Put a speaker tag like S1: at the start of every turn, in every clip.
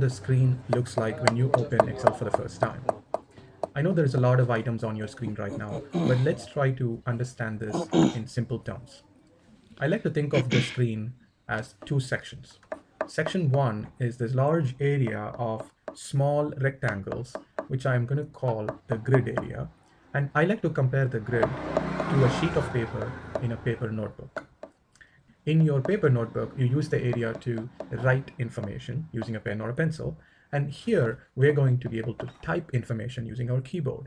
S1: the screen looks like when you open Excel for the first time. I know there's a lot of items on your screen right now, but let's try to understand this in simple terms. I like to think of the screen as two sections. Section one is this large area of small rectangles, which I'm going to call the grid area. And I like to compare the grid to a sheet of paper in a paper notebook. In your paper notebook, you use the area to write information using a pen or a pencil. And here we're going to be able to type information using our keyboard.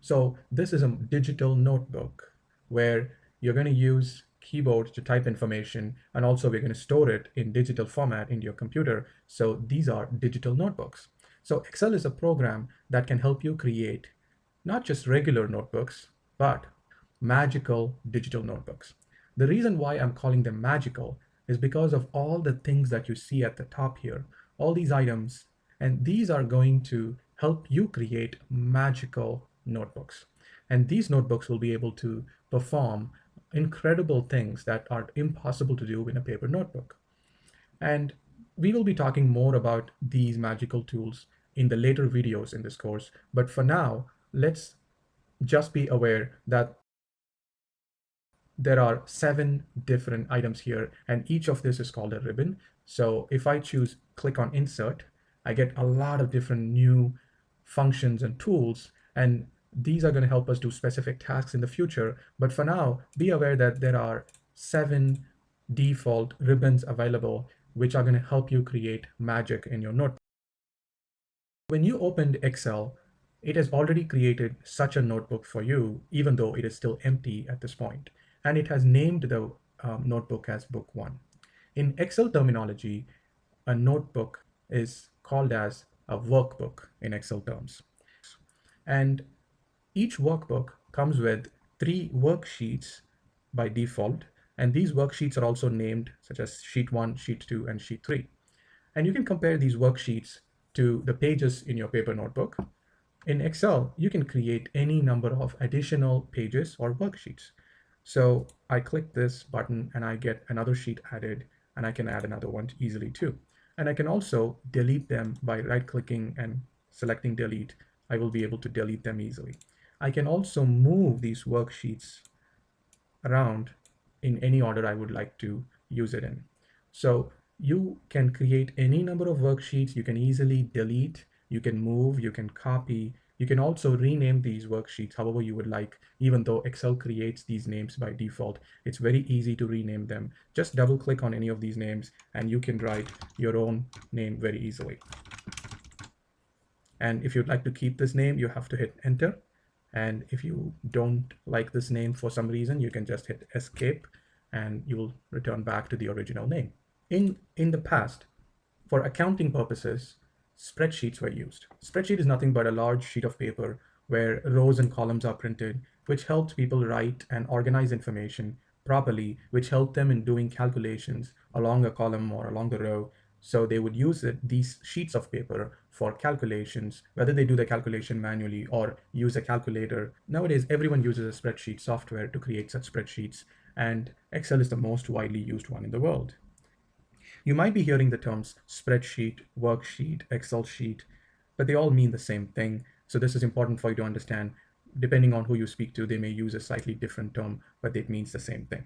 S1: So this is a digital notebook where you're going to use keyboard to type information, and also we're going to store it in digital format into your computer. So these are digital notebooks. So Excel is a program that can help you create not just regular notebooks, but magical digital notebooks. The reason why I'm calling them magical is because of all the things that you see at the top here, all these items, and these are going to help you create magical notebooks. And these notebooks will be able to perform incredible things that are impossible to do in a paper notebook. And we will be talking more about these magical tools in the later videos in this course. But for now, let's just be aware that there are 7 different items here, and each of this is called a ribbon. So if I choose click on insert, I get a lot of different new functions and tools, and these are going to help us do specific tasks in the future. But for now, be aware that there are 7 default ribbons available, which are going to help you create magic in your notebook. When you opened Excel, it has already created such a notebook for you, even though it is still empty at this point. And it has named the notebook as book 1. In Excel terminology, a notebook is called as a workbook in Excel terms. And each workbook comes with 3 worksheets by default. And these worksheets are also named such as sheet 1, sheet 2, and sheet 3. And you can compare these worksheets to the pages in your paper notebook. In Excel, you can create any number of additional pages or worksheets. So I click this button and I get another sheet added, and I can add another one easily too. And I can also delete them by right-clicking and selecting delete. I will be able to delete them easily. I can also move these worksheets around in any order I would like to use it in. So you can create any number of worksheets. You can easily delete, you can move, you can copy. You can also rename these worksheets however you would like. Even though Excel creates these names by default, it's very easy to rename them. Just double click on any of these names and you can write your own name very easily. And if you'd like to keep this name, you have to hit enter. And if you don't like this name for some reason, you can just hit escape and you will return back to the original name. In the past, for accounting purposes, spreadsheets were used. Spreadsheet is nothing but a large sheet of paper where rows and columns are printed, which helped people write and organize information properly, which helped them in doing calculations along a column or along the row. So they would use these sheets of paper for calculations, whether they do the calculation manually or use a calculator. Nowadays, everyone uses a spreadsheet software to create such spreadsheets, and Excel is the most widely used one in the world. You might be hearing the terms spreadsheet, worksheet, Excel sheet, but they all mean the same thing. So this is important for you to understand. Depending on who you speak to, they may use a slightly different term, but it means the same thing.